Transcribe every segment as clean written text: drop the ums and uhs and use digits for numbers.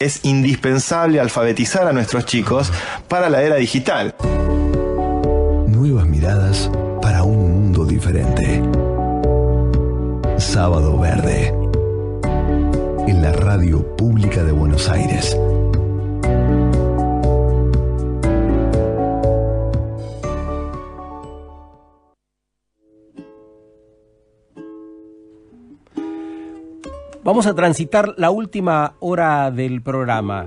Es indispensable alfabetizar a nuestros chicos para la era digital. Nuevas miradas para un mundo diferente. Sábado Verde. En la Radio Pública de Buenos Aires. Vamos a transitar la última hora del programa.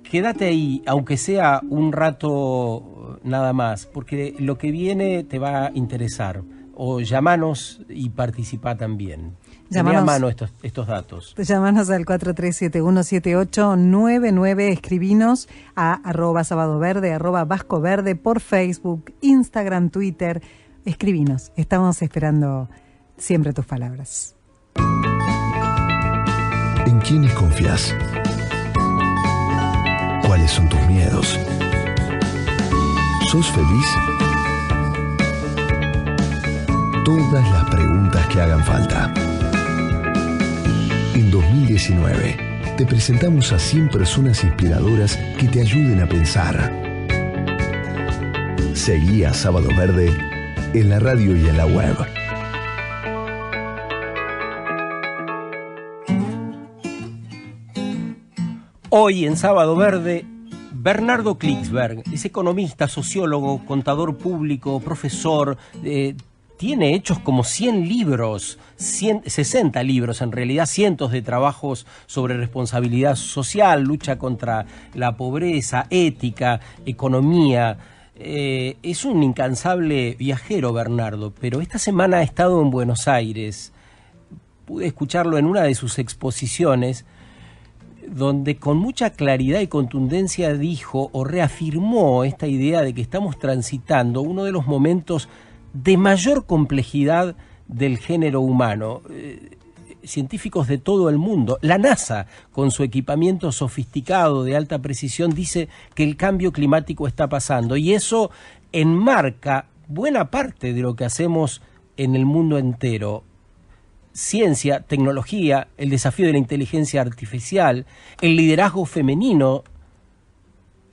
Quédate ahí, aunque sea un rato nada más, porque lo que viene te va a interesar. O llamanos y participa también. Tené a mano estos datos. Llámanos al 43717899, escribinos a @sabadoverde, @vascoverde, por Facebook, Instagram, Twitter. Escribinos, estamos esperando siempre tus palabras. ¿En quiénes confías? ¿Cuáles son tus miedos? ¿Sos feliz? Todas las preguntas que hagan falta. En 2019, te presentamos a 100 personas inspiradoras que te ayuden a pensar. Seguí a Sábado Verde en la radio y en la web. Hoy en Sábado Verde, Bernardo Klicksberg es economista, sociólogo, contador público, profesor, tiene hechos como 100 libros, 60 libros en realidad, cientos de trabajos sobre responsabilidad social, lucha contra la pobreza, ética, economía. Es un incansable viajero, Bernardo, pero esta semana ha estado en Buenos Aires. Pude escucharlo en una de sus exposiciones, donde con mucha claridad y contundencia dijo o reafirmó esta idea de que estamos transitando uno de los momentos de mayor complejidad del género humano. Científicos de todo el mundo, la NASA, con su equipamiento sofisticado de alta precisión, dice que el cambio climático está pasando, y eso enmarca buena parte de lo que hacemos en el mundo entero. Ciencia, tecnología, el desafío de la inteligencia artificial, el liderazgo femenino,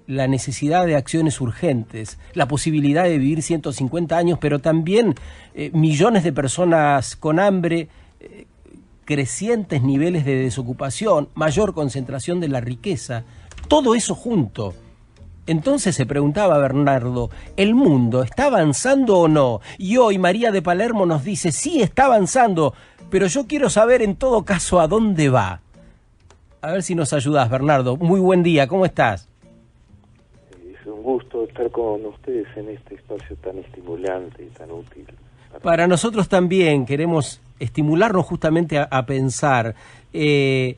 la necesidad de acciones urgentes, la posibilidad de vivir 150 años, pero también millones de personas con hambre, crecientes niveles de desocupación, mayor concentración de la riqueza, todo eso junto. Entonces se preguntaba Bernardo, ¿el mundo está avanzando o no? Y hoy María de Palermo nos dice, sí, está avanzando, pero yo quiero saber en todo caso a dónde va. A ver si nos ayudás, Bernardo. Muy buen día, ¿cómo estás? Es un gusto estar con ustedes en este espacio tan estimulante y tan útil. Para nosotros también queremos estimularnos justamente a pensar. Qué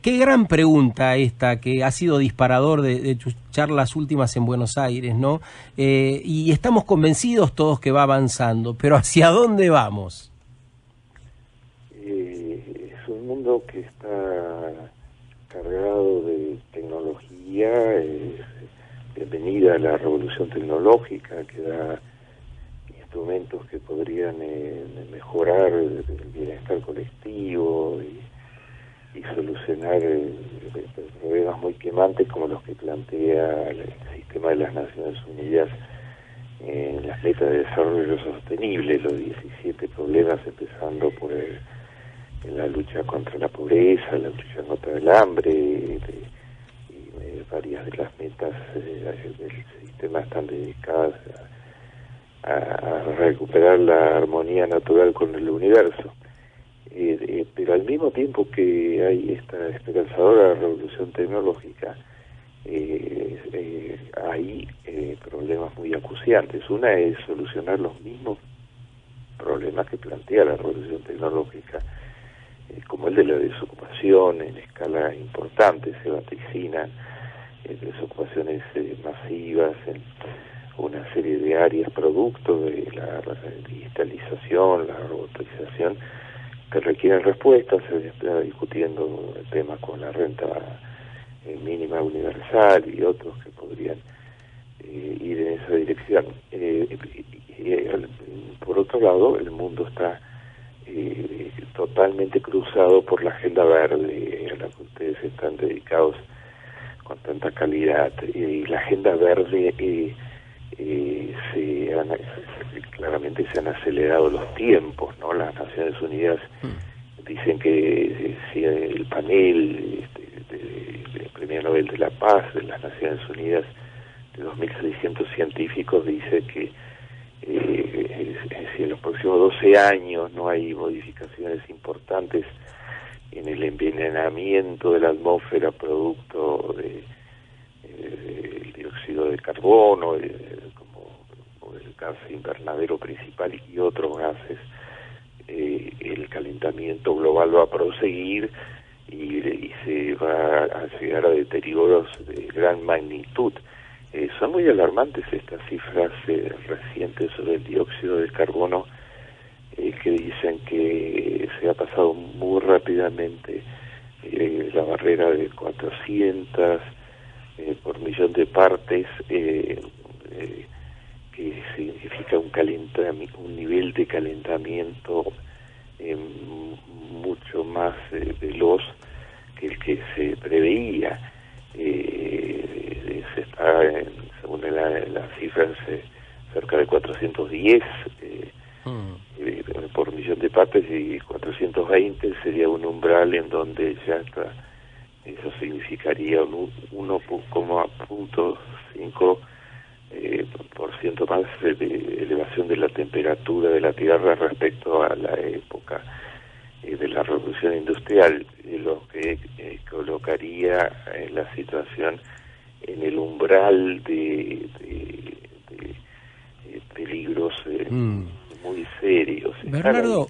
gran pregunta esta, que ha sido disparador de tus charlas últimas en Buenos Aires, ¿no? Y estamos convencidos todos que va avanzando, pero ¿hacia dónde vamos? Es un mundo que está cargado de tecnología. Bienvenida a la revolución tecnológica, que da instrumentos que podrían mejorar el bienestar colectivo y solucionar problemas muy quemantes como los que plantea el sistema de las Naciones Unidas en las metas de desarrollo sostenible, los 17 problemas, empezando por la lucha contra la pobreza, la lucha contra el hambre, y varias de las metas del sistema están dedicadas a recuperar la armonía natural con el universo. Pero al mismo tiempo que hay esta esperanzadora revolución tecnológica, hay problemas muy acuciantes. Una es solucionar los mismos problemas que plantea la revolución tecnológica, como el de la desocupación en escala importante. Se vaticinan desocupaciones masivas en una serie de áreas producto de la digitalización, la robotización, que requieren respuestas. Se está discutiendo el tema con la renta mínima universal y otros que podrían ir en esa dirección. Por otro lado, el mundo está totalmente cruzado por la agenda verde, a la que ustedes están dedicados con tanta calidad. La agenda verde, claramente se han acelerado los tiempos, ¿no? Las Naciones Unidas dicen que si el panel del Premio Nobel de la Paz de las Naciones Unidas de 2.600 científicos dice que si en los próximos 12 años no hay modificaciones importantes en el envenenamiento de la atmósfera producto del dióxido de carbono, como el gas invernadero principal y otros gases, el calentamiento global va a proseguir y se va a llegar a deterioros de gran magnitud. Son muy alarmantes estas cifras recientes sobre el dióxido de carbono, que dicen que se ha pasado muy rápidamente la barrera de 400 por millón de partes, que significa un nivel de calentamiento mucho más veloz que el que se preveía. Se está, según las cifras, cerca de 410 por millón de partes, y 420 sería un umbral en donde ya está. Eso significaría un 1.5% más de elevación de la temperatura de la Tierra respecto a la época de la Revolución Industrial, lo que colocaría la situación en el umbral de peligros muy serios. Bernardo,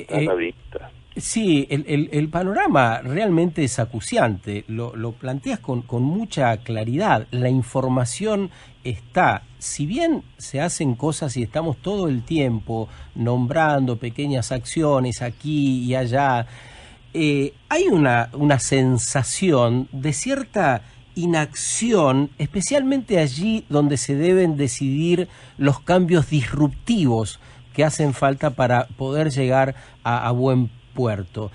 a la vista. Sí, el panorama realmente es acuciante, lo planteas con mucha claridad, la información está, si bien se hacen cosas y estamos todo el tiempo nombrando pequeñas acciones aquí y allá, hay una sensación de cierta inacción, especialmente allí donde se deben decidir los cambios disruptivos que hacen falta para poder llegar a buen puerto.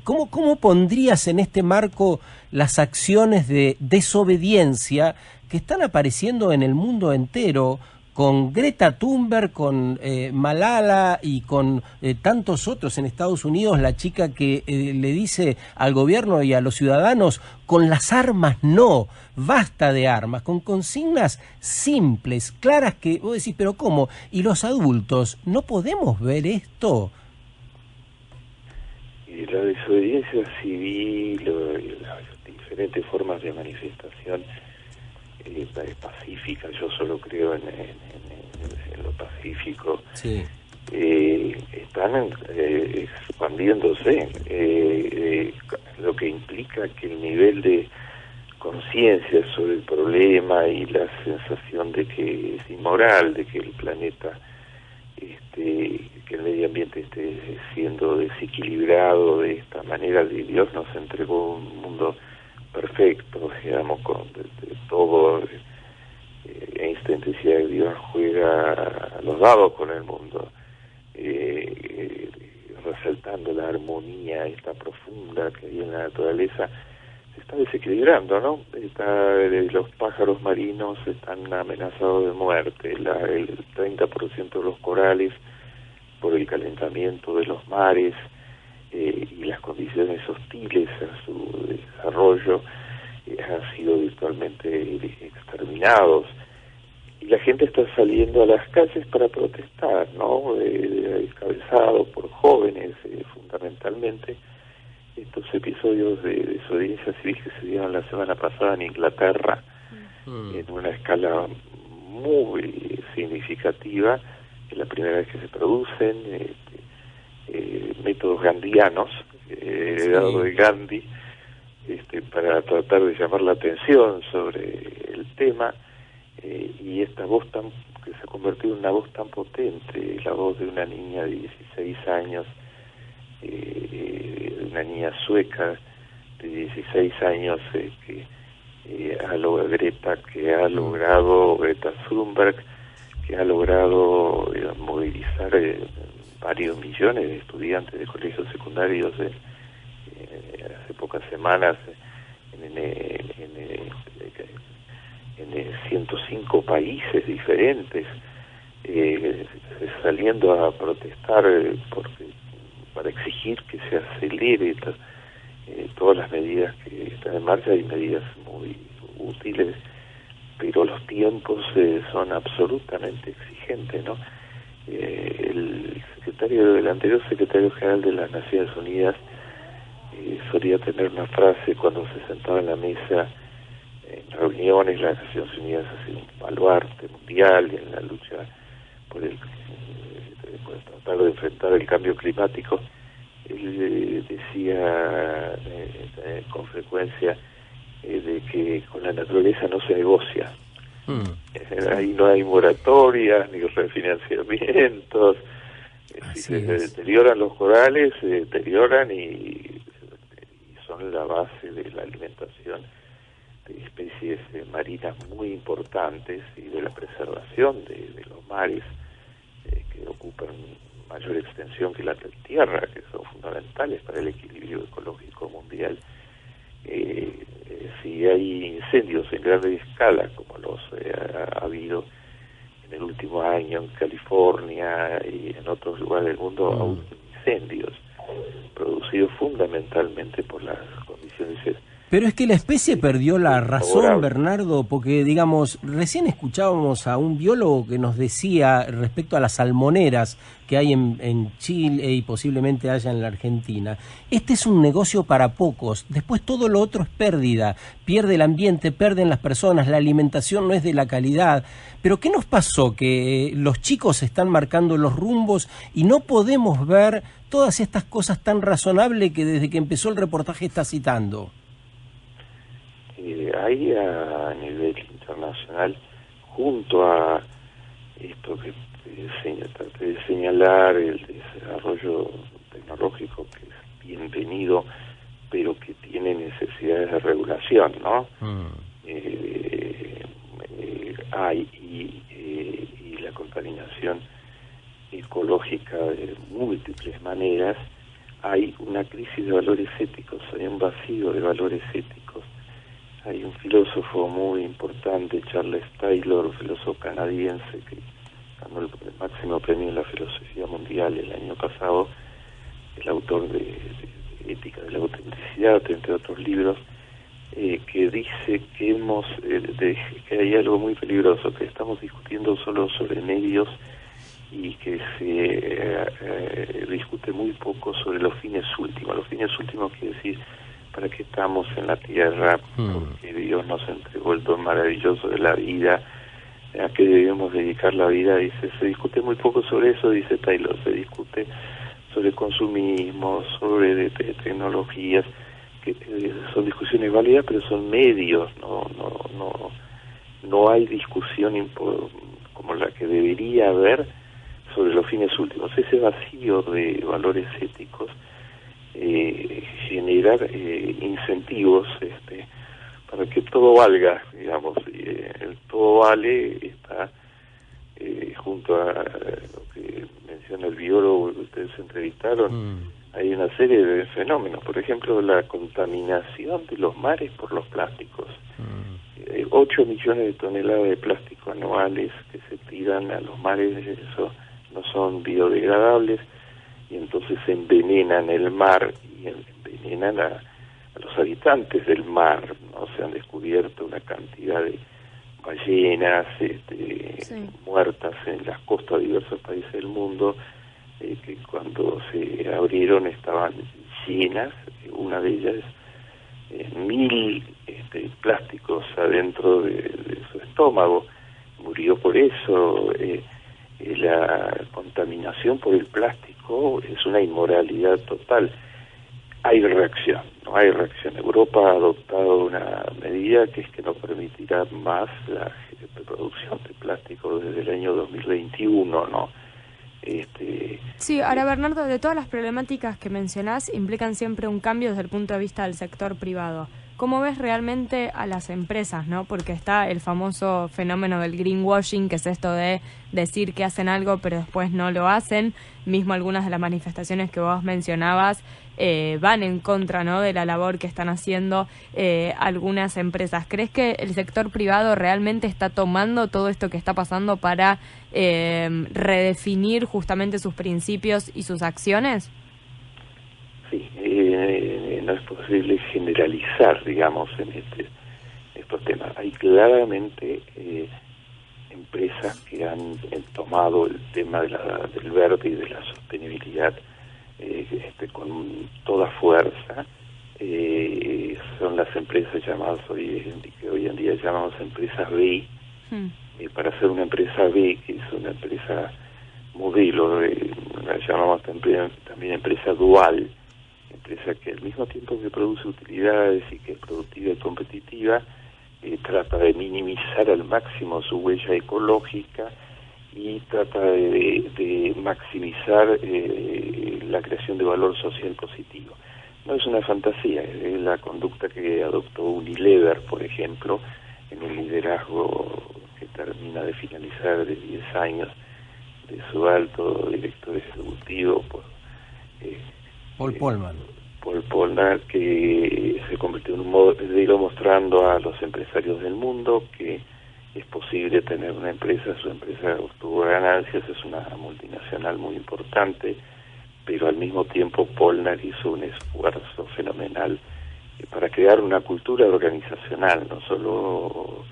¿Cómo pondrías en este marco las acciones de desobediencia que están apareciendo en el mundo entero, con Greta Thunberg, con Malala y con tantos otros en Estados Unidos, la chica que le dice al gobierno y a los ciudadanos, con las armas no, basta de armas, con consignas simples, claras, que vos decís, pero ¿cómo? ¿Y los adultos no podemos ver esto? Y la desobediencia civil, las diferentes formas de manifestación pacífica, yo solo creo en lo pacífico, sí. Están expandiéndose, lo que implica que el nivel de conciencia sobre el problema y la sensación de que es inmoral, de que el planeta, que el medio ambiente esté siendo desequilibrado de esta manera. Dios nos entregó un mundo perfecto, digamos, con de todo. Einstein decía que Dios juega a los dados con el mundo, resaltando la armonía esta profunda que hay en la naturaleza. Se está desequilibrando, ¿no? Los pájaros marinos están amenazados de muerte, el 30% de los corales por el calentamiento de los mares y las condiciones hostiles a su desarrollo han sido virtualmente exterminados. Y la gente está saliendo a las calles para protestar, ¿no? Encabezado por jóvenes, fundamentalmente. Estos episodios de desobediencia civil que se dieron la semana pasada en Inglaterra, en una escala muy significativa, es la primera vez que se producen, métodos gandhianos, heredados de Gandhi, para tratar de llamar la atención sobre el tema, y esta voz que se ha convertido en una voz tan potente, la voz de una niña de 16 años, una niña sueca de 16 años, Greta Thunberg, que ha logrado movilizar varios millones de estudiantes de colegios secundarios hace pocas semanas en 105 países diferentes, saliendo a protestar para exigir que se acelere todas las medidas que están en marcha. Hay medidas muy útiles, pero los tiempos son absolutamente exigentes, ¿no? El anterior secretario general de las Naciones Unidas solía tener una frase cuando se sentaba en la mesa en reuniones. Las Naciones Unidas ha sido un baluarte mundial en la lucha por tratar de enfrentar el cambio climático. Él decía con frecuencia de que con la naturaleza no se negocia. Ahí no hay moratorias ni refinanciamientos. Si se deterioran los corales, se deterioran y son la base de la alimentación de especies marinas muy importantes y de la preservación de los mares que ocupan mayor extensión que la Tierra, que son fundamentales para el equilibrio ecológico mundial. Si hay incendios en gran escala, como los ha habido en el último año en California y en otros lugares del mundo, aún incendios producidos fundamentalmente por las condiciones. Pero es que la especie perdió la razón, Bernardo, porque, digamos, recién escuchábamos a un biólogo que nos decía respecto a las salmoneras que hay en Chile y posiblemente haya en la Argentina. Este es un negocio para pocos, después todo lo otro es pérdida, pierde el ambiente, pierden las personas, la alimentación no es de la calidad. Pero ¿qué nos pasó? Que los chicos están marcando los rumbos y no podemos ver todas estas cosas tan razonables que desde que empezó el reportaje está citando. Hay a nivel internacional, junto a esto que traté de señalar, el desarrollo tecnológico que es bienvenido, pero que tiene necesidades de regulación, ¿no? Hay y la contaminación ecológica de múltiples maneras. Hay una crisis de valores éticos, hay un vacío de valores éticos. Hay un filósofo muy importante, Charles Taylor, filósofo canadiense, que ganó el máximo premio en la filosofía mundial el año pasado, el autor de Ética de la Autenticidad, entre otros libros, que dice que que hay algo muy peligroso, que estamos discutiendo solo sobre medios y que se discute muy poco sobre los fines últimos. Los fines últimos quiere decir para qué estamos en la Tierra, porque Dios nos entregó el don maravilloso de la vida, a qué debemos dedicar la vida. Dice, se discute muy poco sobre eso, dice Taylor, se discute sobre consumismo, sobre tecnologías, que son discusiones válidas, pero son medios, no hay discusión como la que debería haber sobre los fines últimos. Ese vacío de valores éticos generar incentivos para que todo valga, digamos, y el todo vale está junto a lo que menciona el biólogo que ustedes entrevistaron. Hay una serie de fenómenos, por ejemplo, la contaminación de los mares por los plásticos. 8 millones de toneladas de plástico anuales que se tiran a los mares, eso no son biodegradables, y entonces envenenan el mar y envenenan a los habitantes del mar, ¿no? Se han descubierto una cantidad de ballenas muertas en las costas de diversos países del mundo, que cuando se abrieron estaban llenas, una de ellas 1000 plásticos adentro de su estómago, murió por eso. La contaminación por el plástico es una inmoralidad total. Hay reacción, no hay reacción. Europa ha adoptado una medida que es que no permitirá más la producción de plástico desde el año 2021, ¿no? Sí, ahora Bernardo, de todas las problemáticas que mencionás implican siempre un cambio desde el punto de vista del sector privado. ¿Cómo ves realmente a las empresas, no? Porque está el famoso fenómeno del greenwashing, que es esto de decir que hacen algo pero después no lo hacen. Mismo algunas de las manifestaciones que vos mencionabas van en contra, ¿no?, de la labor que están haciendo algunas empresas. ¿Crees que el sector privado realmente está tomando todo esto que está pasando para redefinir justamente sus principios y sus acciones? Sí, no es posible generalizar, digamos, en estos temas. Hay claramente empresas que han tomado el tema del verde y de la sostenibilidad con toda fuerza. Son las empresas llamadas que hoy en día llamamos empresas B. Para ser una empresa B, que es una empresa modelo, la llamamos también empresa dual, empresa que al mismo tiempo que produce utilidades y que es productiva y competitiva, trata de minimizar al máximo su huella ecológica y trata de maximizar la creación de valor social positivo. No es una fantasía, es la conducta que adoptó Unilever, por ejemplo, en un liderazgo que termina de finalizar de 10 años de su alto director ejecutivo, Paul Polman. Paul Polman, que se convirtió en un modelo mostrando a los empresarios del mundo que es posible tener una empresa, su empresa obtuvo ganancias, es una multinacional muy importante, pero al mismo tiempo Polman hizo un esfuerzo fenomenal para crear una cultura organizacional, no solo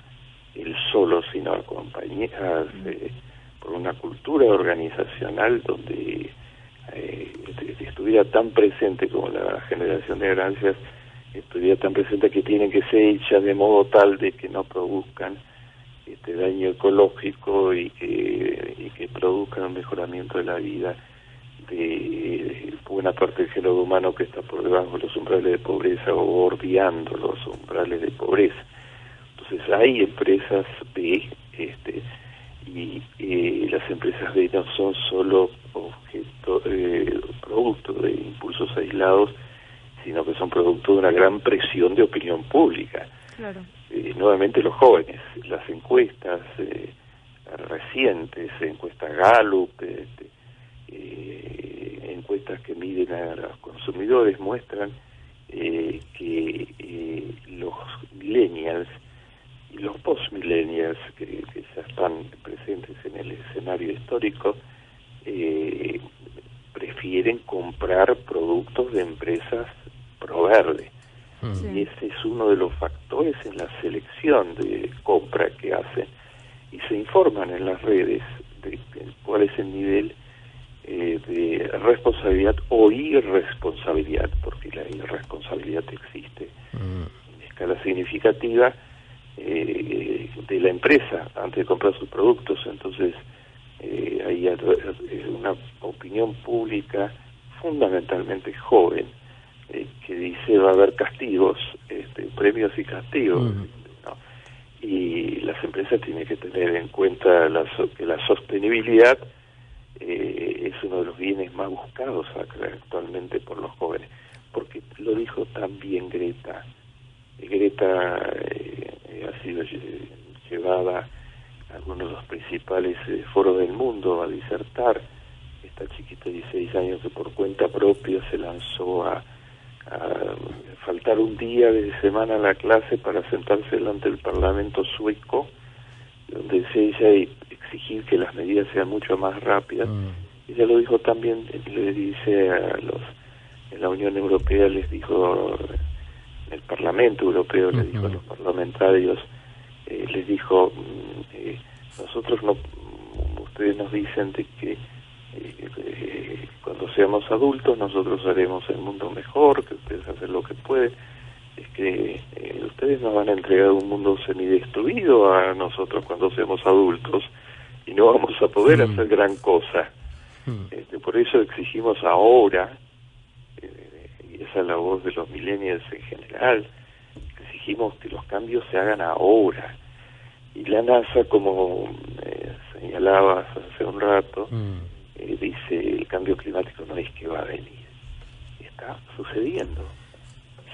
él solo, sino acompañadas por una cultura organizacional donde estuviera tan presente como la generación de ganancias, estuviera tan presente que tienen que ser hechas de modo tal de que no produzcan daño ecológico y que produzcan un mejoramiento de la vida de buena parte del género humano que está por debajo de los umbrales de pobreza o bordeando los umbrales de pobreza. Entonces hay empresas B, y las empresas B no son solo producto de impulsos aislados, sino que son producto de una gran presión de opinión pública. Claro. Nuevamente los jóvenes, las encuestas recientes, encuestas Gallup, encuestas que miden a los consumidores muestran que los millennials y los post-millennials que ya están presentes en el escenario histórico prefieren comprar productos de empresas pro verde. Sí. Y ese es uno de los factores en la selección de compra que hacen, y se informan en las redes de cuál es el nivel de responsabilidad o irresponsabilidad, porque la irresponsabilidad existe en escala significativa de la empresa antes de comprar sus productos. Entonces hay una opinión pública fundamentalmente joven que dice va a haber castigos, premios y castigos, ¿no? Y las empresas tienen que tener en cuenta que la sostenibilidad es uno de los bienes más buscados actualmente por los jóvenes, porque lo dijo también Greta. Greta ha sido llevada a algunos de los principales foros del mundo a disertar. Esta chiquita de 16 años que por cuenta propia se lanzó a faltar un día de semana a la clase para sentarse delante del Parlamento sueco, donde decía ella exigir que las medidas sean mucho más rápidas. Ella lo dijo también, le dice en la Unión Europea, les dijo, en el Parlamento Europeo, le dijo a los parlamentarios, les dijo, nosotros no, ustedes nos dicen de que cuando seamos adultos nosotros haremos el mundo mejor, que ustedes hacen lo que pueden, es que ustedes nos van a entregar un mundo semidestruido a nosotros cuando seamos adultos y no vamos a poder hacer gran cosa. Por eso exigimos ahora, y esa es la voz de los millennials en general, exigimos que los cambios se hagan ahora. Y la NASA, como señalabas hace un rato, dice el cambio climático no es que va a venir, está sucediendo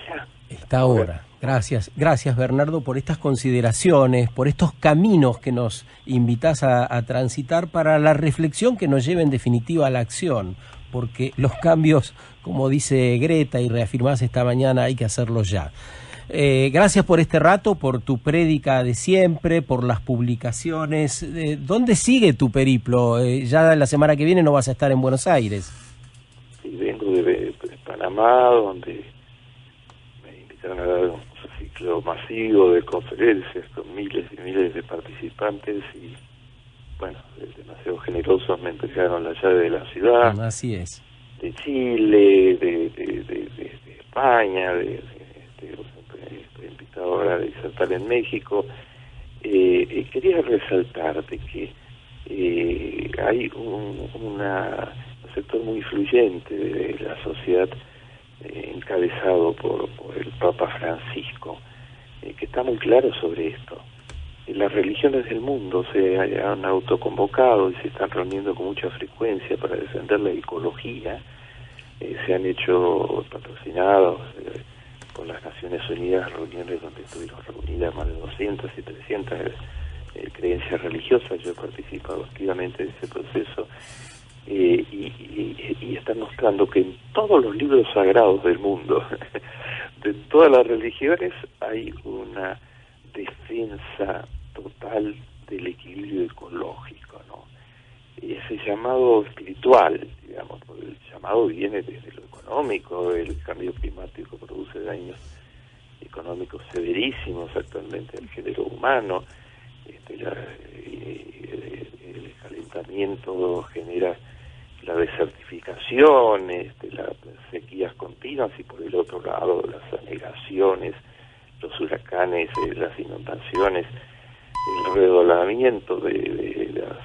ya. Está ahora. Gracias Bernardo por estas consideraciones, por estos caminos que nos invitas a transitar para la reflexión que nos lleve en definitiva a la acción. porque los cambios, como dice Greta y reafirmás esta mañana, hay que hacerlos ya. Gracias por este rato, por tu prédica de siempre, por las publicaciones. ¿Dónde sigue tu periplo? Ya la semana que viene no vas a estar en Buenos Aires. Sí, vengo de Panamá, donde me invitaron a dar un ciclo masivo de conferencias con miles y miles de participantes y, bueno, demasiado generosos me entregaron la llave de la ciudad. Así es. De Chile, de España, estoy invitado ahora a disertar en México. Quería resaltarte que hay un sector muy influyente de la sociedad encabezado por el Papa Francisco, que está muy claro sobre esto. Las religiones del mundo se han autoconvocado y se están reuniendo con mucha frecuencia para defender la ecología. Se han hecho patrocinados por las Naciones Unidas reuniones donde estuvieron reunidas más de 200 y 300 creencias religiosas. Yo he participado activamente de ese proceso y están mostrando que en todos los libros sagrados del mundo, de todas las religiones, hay una defensa total del equilibrio ecológico, ¿no? Y ese llamado espiritual, digamos, porque el llamado viene desde lo económico. El cambio climático produce daños económicos severísimos actualmente al género humano. El calentamiento genera la desertificación, las sequías continuas y por el otro lado las anegaciones, los huracanes, las inundaciones, el redolamiento de las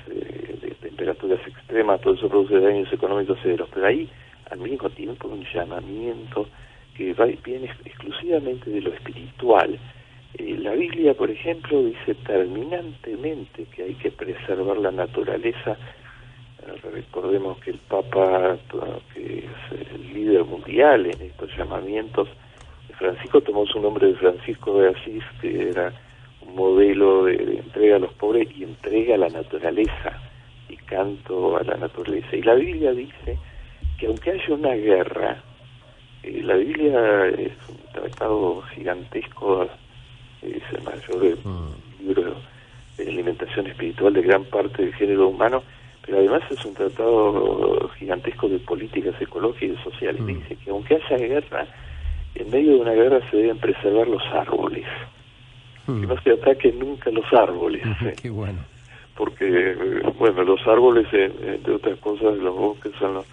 temperaturas extremas. Todo eso produce daños económicos severos, pero ahí al mismo tiempo un llamamiento que viene exclusivamente de lo espiritual. La Biblia, por ejemplo, dice terminantemente que hay que preservar la naturaleza. Recordemos que el Papa, que es el líder mundial en estos llamamientos, Francisco tomó su nombre de Francisco de Asís, que era un modelo de entrega a los pobres y entrega a la naturaleza y canto a la naturaleza. Y la Biblia dice que aunque haya una guerra, la Biblia es un tratado gigantesco, es el mayor libro de alimentación espiritual de gran parte del género humano, pero además es un tratado gigantesco de políticas ecológicas y sociales. Dice que aunque haya guerra, en medio de una guerra se deben preservar los árboles, que no se ataquen nunca los árboles. Qué bueno. Porque, bueno, los árboles, entre otras cosas, los bosques son los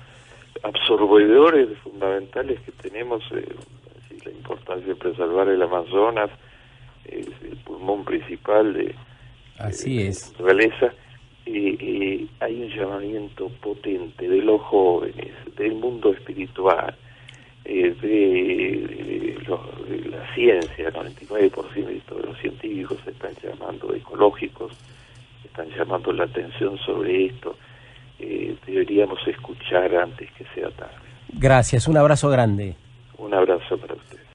absorbedores fundamentales que tenemos, la importancia de preservar el Amazonas, es el pulmón principal de la naturaleza. Hay un llamamiento potente de los jóvenes, del mundo espiritual, de la ciencia. El 99% de todos los científicos se están llamando ecológicos, están llamando la atención sobre esto. Deberíamos escuchar antes que sea tarde. Gracias, un abrazo grande. Un abrazo para ustedes.